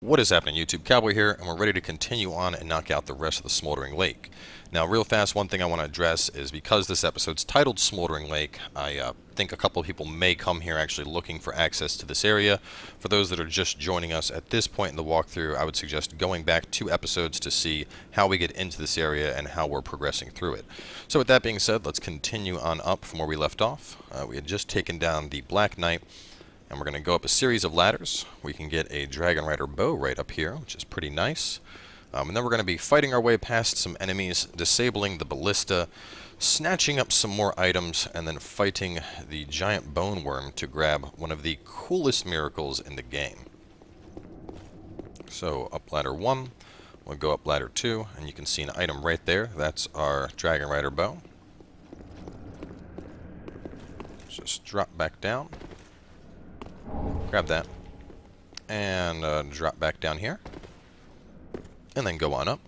What is happening, YouTube? Cowboy here, and we're ready to continue on and knock out the rest of the Smoldering Lake. Now, real fast, one thing I want to address is because this episode's titled Smoldering Lake, I think a couple of people may come here actually looking for access to this area. For those that are just joining us at this point in the walkthrough, I would suggest going back 2 episodes to see how we get into this area and how we're progressing through it. So with that being said, let's continue on up from where we left off. We had just taken down the Black Knight, and we're going to go up a series of ladders. We can get a Dragon Rider bow right up here, which is pretty nice. And then we're going to be fighting our way past some enemies, disabling the ballista, snatching up some more items, and then fighting the giant bone worm to grab one of the coolest miracles in the game. So up ladder 1, we'll go up ladder 2, and you can see an item right there. That's our Dragon Rider bow. Just drop back down. Grab that, and drop back down here, and then go on up.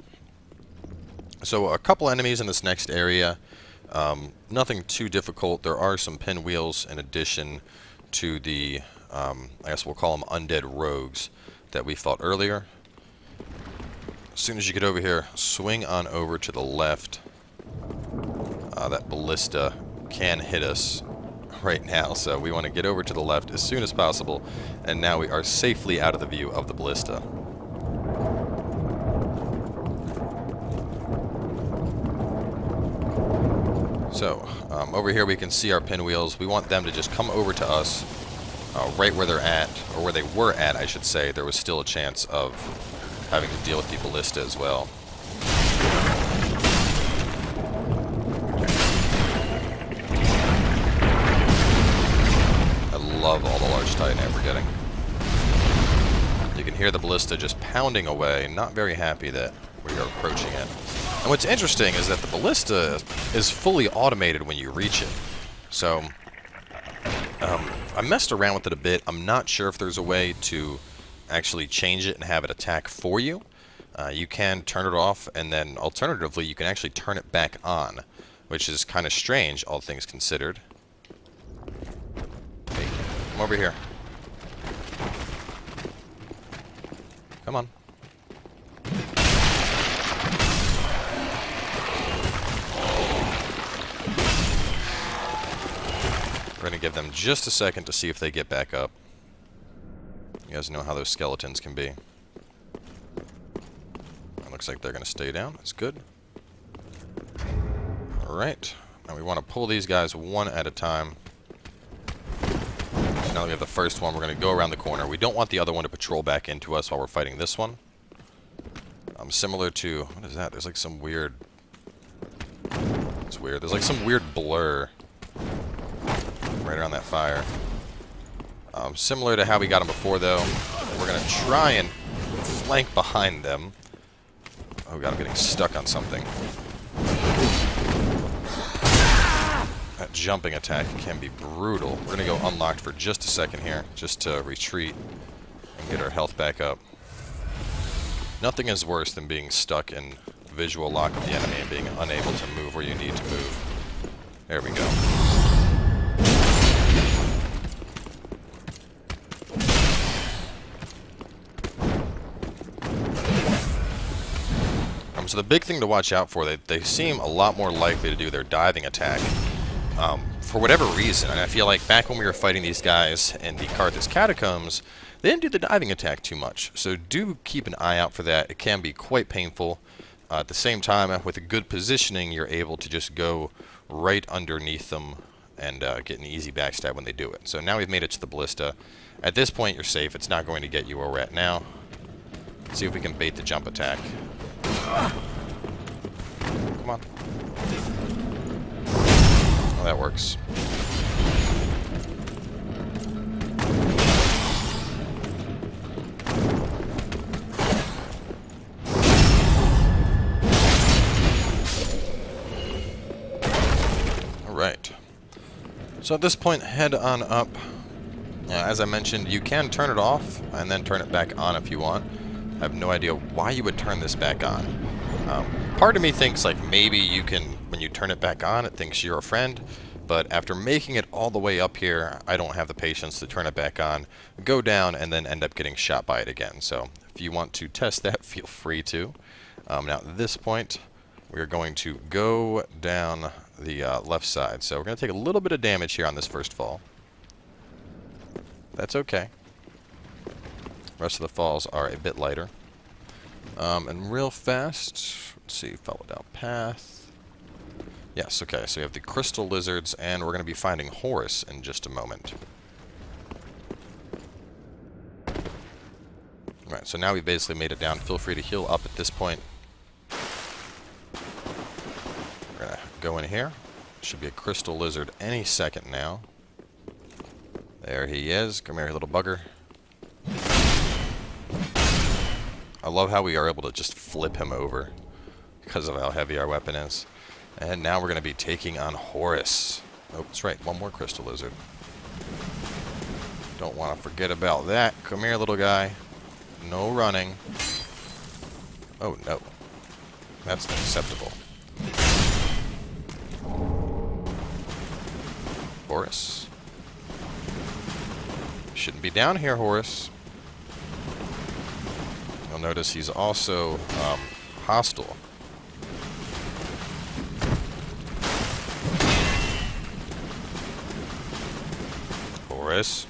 So a couple enemies in this next area, nothing too difficult. There are some pinwheels in addition to the, I guess we'll call them undead rogues that we fought earlier. As soon as you get over here, swing on over to the left. That ballista can hit us right now, so we want to get over to the left as soon as possible, and now we are safely out of the view of the ballista. So over here we can see our pinwheels. We want them to just come over to us right where they're at, or where they were at, I should say. There was still a chance of having to deal with the ballista as well. Love all the large titan we're getting. You can hear the ballista just pounding away, not very happy that we are approaching it. And what's interesting is that the ballista is fully automated when you reach it. So, I messed around with it a bit. I'm not sure if there's a way to actually change it and have it attack for you. You can turn it off, and then alternatively, you can actually turn it back on, which is kind of strange, all things considered. Come over here. Come on. We're going to give them just a second to see if they get back up. You guys know how those skeletons can be. It looks like they're going to stay down. That's good. Alright. Now we want to pull these guys one at a time. Now that we have the first one, we're going to go around the corner. We don't want the other one to patrol back into us while we're fighting this one. Similar to... what is that? There's like some weird... it's weird. There's like some weird blur right around that fire. Similar to how we got them before, though. We're going to try and flank behind them. Oh god, I'm getting stuck on something. That jumping attack can be brutal. We're going to go unlocked for just a second here, just to retreat and get our health back up. Nothing is worse than being stuck in visual lock of the enemy and being unable to move where you need to move. There we go. So the big thing to watch out for, they seem a lot more likely to do their diving attack. For whatever reason, and I feel like back when we were fighting these guys in the Carthus Catacombs, they didn't do the diving attack too much. So do keep an eye out for that. It can be quite painful. At the same time, with a good positioning, you're able to just go right underneath them and get an easy backstab when they do it. So now we've made it to the ballista. At this point, you're safe. It's not going to get you where we're at now. Let's see if we can bait the jump attack. Come on. Oh, that works. Alright. So at this point, head on up. As I mentioned, you can turn it off and then turn it back on if you want. I have no idea why you would turn this back on. Part of me thinks like maybe you can, when you turn it back on, it thinks you're a friend, but after making it all the way up here, I don't have the patience to turn it back on, go down, and then end up getting shot by it again. So If you want to test that, feel free to. Now at this point, we're going to go down the left side. So we're going to take a little bit of damage here on this first fall. That's okay. The rest of the falls are a bit lighter. And real fast, let's see, followed down path. Yes, okay, so we have the crystal lizards, and we're going to be finding Horus in just a moment. Alright, so now we've basically made it down. Feel free to heal up at this point. We're going to go in here. Should be a crystal lizard any second now. There he is. Come here, little bugger. I love how we are able to just flip him over because of how heavy our weapon is. And now we're going to be taking on Horus. Oh, that's right. One more crystal lizard. Don't want to forget about that. Come here, little guy. No running. Oh, no. That's unacceptable. Horus. Shouldn't be down here, Horus. You'll notice he's also hostile. Horus.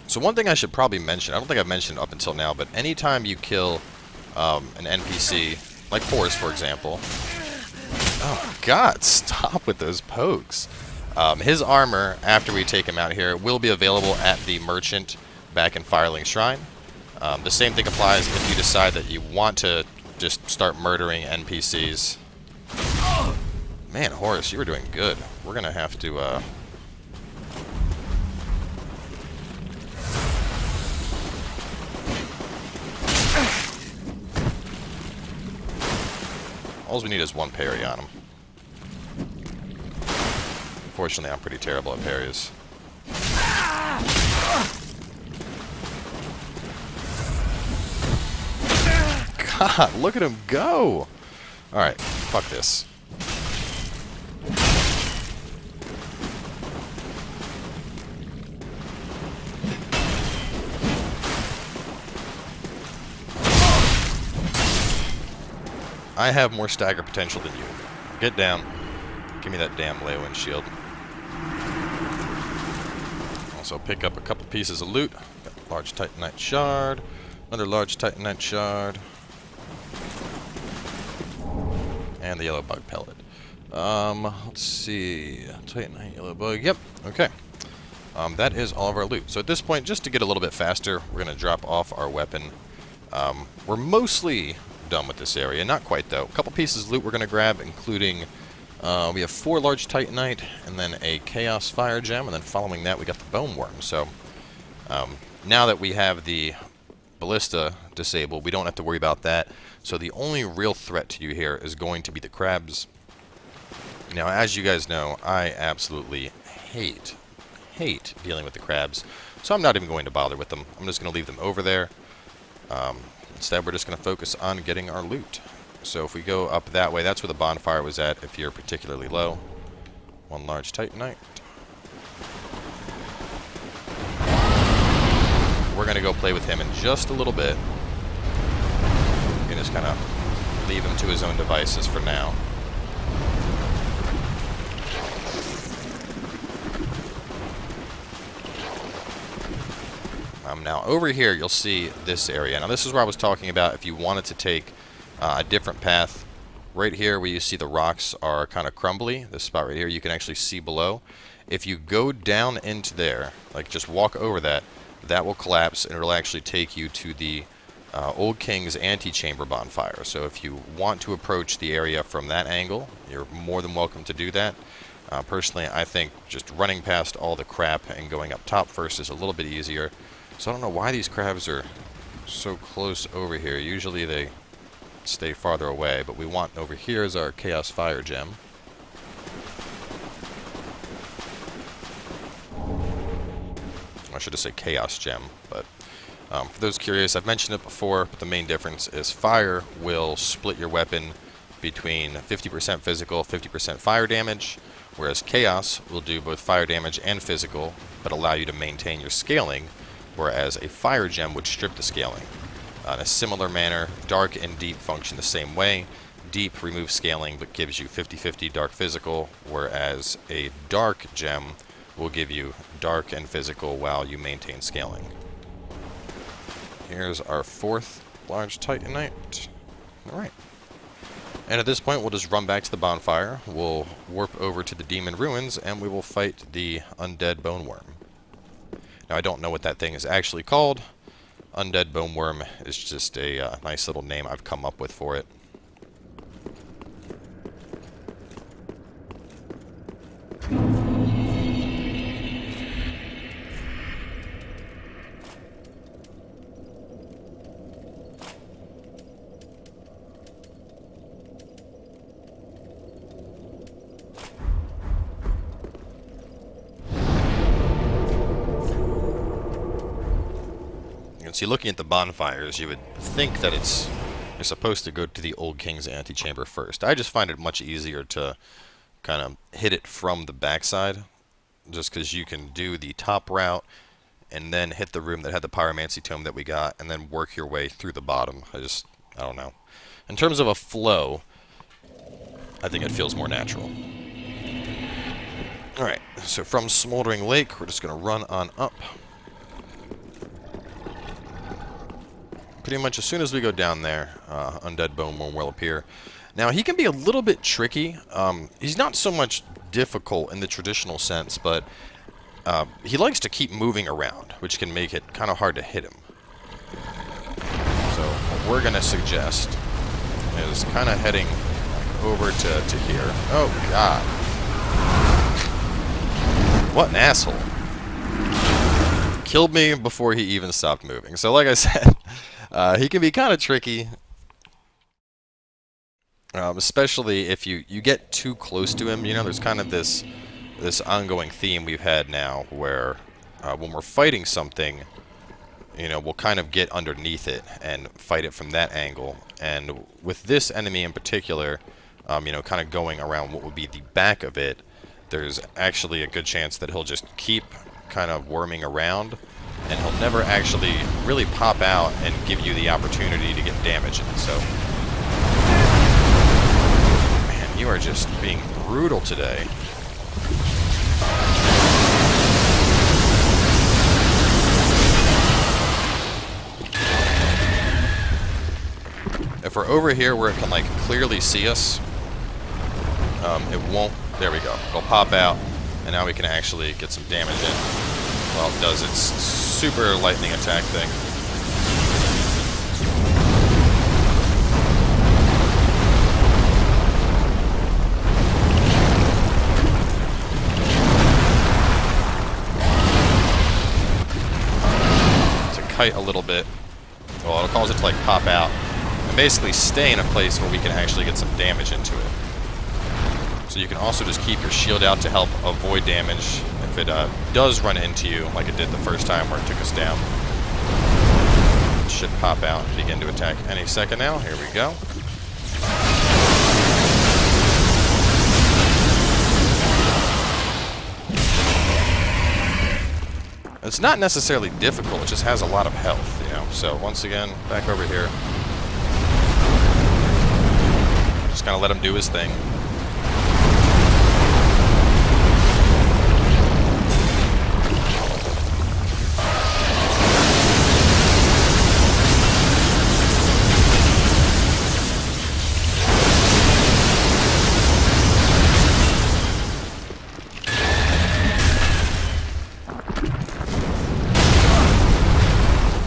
So one thing I should probably mention, I don't think I've mentioned up until now, but anytime you kill an NPC, like Horus for example, oh god, stop with those pokes. His armor, after we take him out here, will be available at the merchant back in Firelink Shrine. The same thing applies if you decide that you want to just start murdering NPCs. Man, Horus, you were doing good. We're going to have to... All we need is one parry on him. Unfortunately, I'm pretty terrible at parries. God, look at him go! Alright, fuck this. I have more stagger potential than you. Get down. Give me that damn Leowen shield. Also pick up a couple pieces of loot. Got a large Titanite shard. Another large Titanite shard. And the yellow bug pellet. Let's see. Titanite, yellow bug. Yep. Okay. That is all of our loot. So at this point, just to get a little bit faster, we're going to drop off our weapon. We're mostly done with this area. Not quite, though. A couple pieces of loot we're going to grab, including... we have 4 large Titanite, and then a Chaos Fire Gem, and then following that we got the Bone Worm. So, now that we have the Ballista disabled, we don't have to worry about that. So the only real threat to you here is going to be the crabs. Now, as you guys know, I absolutely hate dealing with the crabs. So I'm not even going to bother with them. I'm just going to leave them over there. Instead, we're just going to focus on getting our loot. So if we go up that way, that's where the bonfire was at if you're particularly low. One large Titanite. We're going to go play with him in just a little bit. You can just kind of leave him to his own devices for now. Now over here, you'll see this area. Now this is where I was talking about if you wanted to take a different path. Right here where you see the rocks are kind of crumbly, this spot right here, you can actually see below. If you go down into there, like just walk over that, that will collapse and it'll actually take you to the Old King's Antechamber bonfire. So if you want to approach the area from that angle, you're more than welcome to do that. Personally, I think just running past all the crap and going up top first is a little bit easier. So I don't know why these crabs are so close over here. Usually they stay farther away, but we want over here is our Chaos Fire Gem. I should just say Chaos Gem, but for those curious, I've mentioned it before, but the main difference is fire will split your weapon between 50% physical, 50% fire damage, whereas Chaos will do both fire damage and physical, but allow you to maintain your scaling whereas a fire gem would strip the scaling. In a similar manner, dark and deep function the same way. Deep removes scaling but gives you 50-50 dark physical, whereas a dark gem will give you dark and physical while you maintain scaling. Here's our 4th large titanite. Alright. And at this point, we'll just run back to the bonfire. We'll warp over to the demon ruins, and we will fight the undead bone worm. Now, I don't know what that thing is actually called. Undead bone worm is just a nice little name I've come up with for it. See, looking at the bonfires, you would think that you're supposed to go to the Old King's antechamber first. I just find it much easier to kind of hit it from the backside, just because you can do the top route and then hit the room that had the pyromancy tome that we got, and then work your way through the bottom. I don't know. In terms of a flow, I think it feels more natural. Alright, so from Smoldering Lake, we're just going to run on up. Pretty much as soon as we go down there, Undead Bone Worm will appear. Now, he can be a little bit tricky. He's not so much difficult in the traditional sense, but he likes to keep moving around, which can make it kind of hard to hit him. So what we're going to suggest is kind of heading over to here. Oh, God. What an asshole. Killed me before he even stopped moving. So like I said, he can be kind of tricky. Especially if you get too close to him. You know, there's kind of this ongoing theme we've had now where when we're fighting something, you know, we'll kind of get underneath it and fight it from that angle. And with this enemy in particular, you know, kind of going around what would be the back of it, there's actually a good chance that he'll just keep kind of worming around, and he'll never actually really pop out and give you the opportunity to get damage in. So, man, you are just being brutal today. If we're over here where it can like clearly see us, it won't. There we go. It'll pop out, and now we can actually get some damage in. Well, it does its super lightning attack thing. To kite a little bit. Well, it'll cause it to like pop out and basically stay in a place where we can actually get some damage into it. So you can also just keep your shield out to help avoid damage if it does run into you, like it did the first time where it took us down. It should pop out and begin to attack any second now. Here we go. It's not necessarily difficult, it just has a lot of health, you know. So once again, back over here. Just kind of let him do his thing.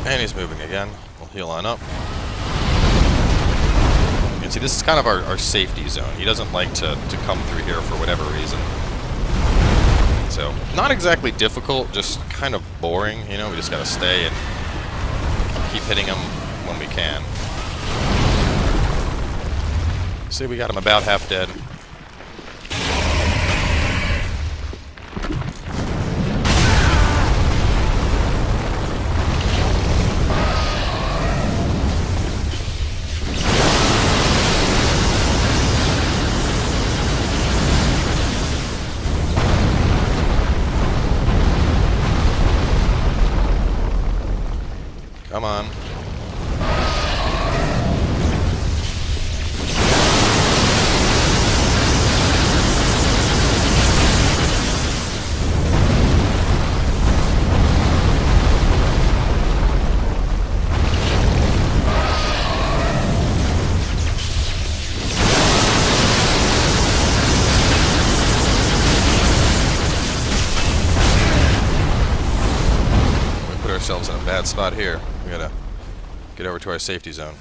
And he's moving again. We'll heal on up. And see, this is kind of our safety zone. He doesn't like to come through here for whatever reason. So, not exactly difficult, just kind of boring. You know, we just gotta stay and keep hitting him when we can. See, we got him about half dead. Come on. Ourselves in a bad spot here. We gotta get over to our safety zone.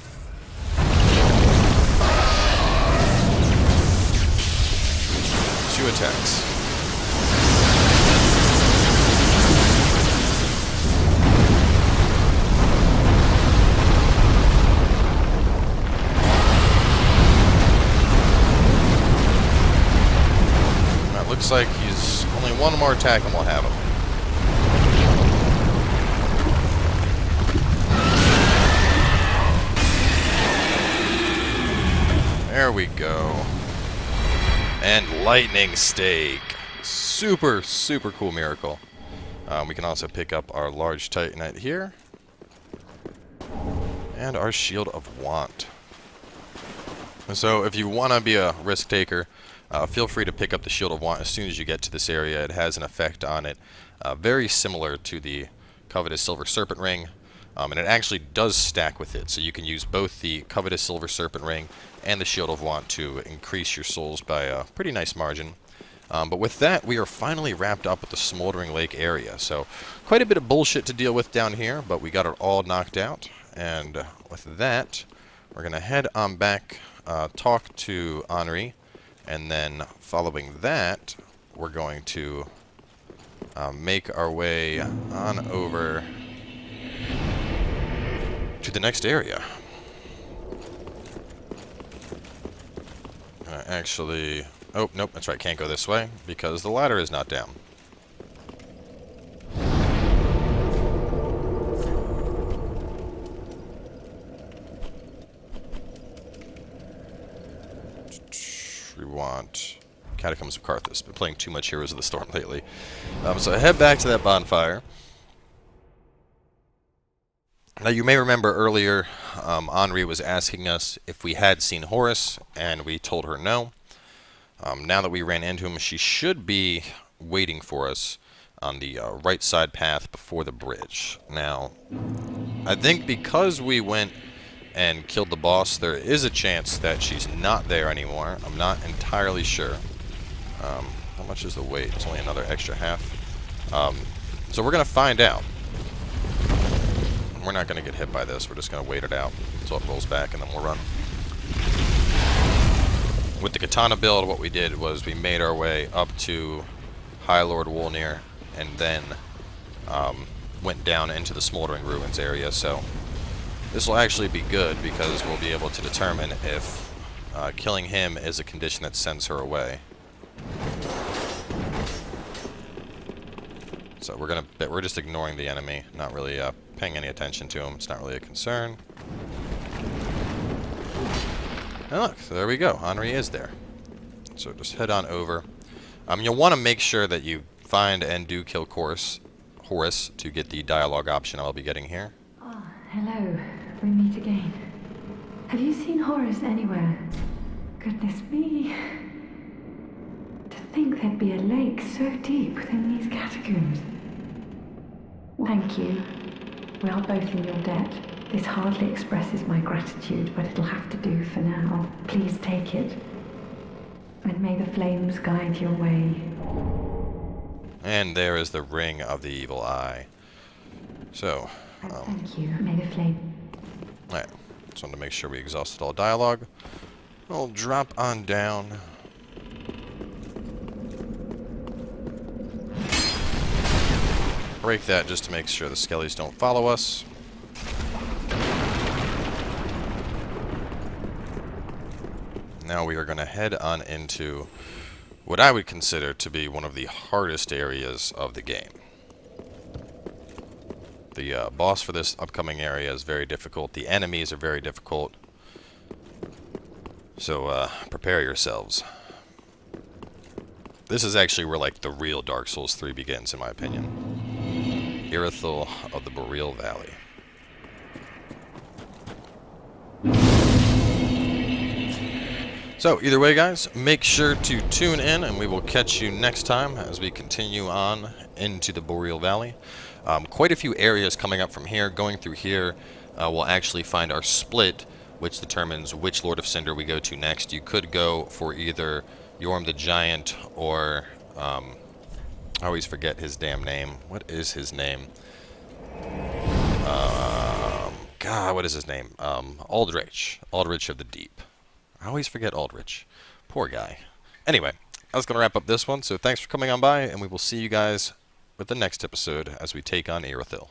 Two attacks. That looks like he's only one more attack and we'll have him. There we go. And lightning stake. Super, super cool miracle. We can also pick up our large titanite here. And our shield of want. So if you want to be a risk taker, feel free to pick up the shield of want as soon as you get to this area. It has an effect on it very similar to the covetous silver serpent ring. And it actually does stack with it, so you can use both the covetous silver serpent ring and the shield of want to increase your souls by a pretty nice margin. But with that, we are finally wrapped up with the Smoldering Lake area. So quite a bit of bullshit to deal with down here, but we got it all knocked out. And with that, we're going to head on back, talk to Henri, and then following that, we're going to make our way on over to the next area. Actually, oh, nope, that's right, can't go this way because the ladder is not down. We want Catacombs of Carthus. Been playing too much Heroes of the Storm lately. So I head back to that bonfire. Now, you may remember earlier, Henri was asking us if we had seen Horus, and we told her no. Now that we ran into him, she should be waiting for us on the right side path before the bridge. Now, I think because we went and killed the boss, there is a chance that she's not there anymore. I'm not entirely sure. How much is the weight? It's only another extra half. So we're going to find out. We're not going to get hit by this. We're just going to wait it out until it rolls back, and then we'll run. With the katana build, what we did was we made our way up to High Lord Wolnir, and then went down into the Smoldering Ruins area. So this will actually be good because we'll be able to determine if killing him is a condition that sends her away. So we're just ignoring the enemy, not really paying any attention to him. It's not really a concern. And look, so there we go. Henri is there. So just head on over. You'll want to make sure that you find and do kill Horus to get the dialogue option I'll be getting here. Ah, hello. We meet again. Have you seen Horus anywhere? Goodness me. To think there'd be a lake so deep within these catacombs. Thank you. We are both in your debt. This hardly expresses my gratitude, but it'll have to do for now. Please take it. And may the flames guide your way. And there is the Ring of the Evil Eye. So, thank you. May the flame... Alright, just wanted to make sure we exhausted all dialogue. We'll drop on down. Break that just to make sure the skellies don't follow us. Now we are going to head on into what I would consider to be one of the hardest areas of the game. The boss for this upcoming area is very difficult. The enemies are very difficult. So prepare yourselves. This is actually where like the real Dark Souls 3 begins, in my opinion. Irithel of the Boreal Valley. So either way, guys, make sure to tune in, and we will catch you next time as we continue on into the Boreal Valley. Quite a few areas coming up from here. Going through here, we'll actually find our split, which determines which Lord of Cinder we go to next. You could go for either Yorm the Giant or I always forget his damn name. What is his name? God, what is his name? Aldrich. Aldrich of the Deep. I always forget Aldrich. Poor guy. Anyway, that's going to wrap up this one, so thanks for coming on by, and we will see you guys with the next episode as we take on Irithyll.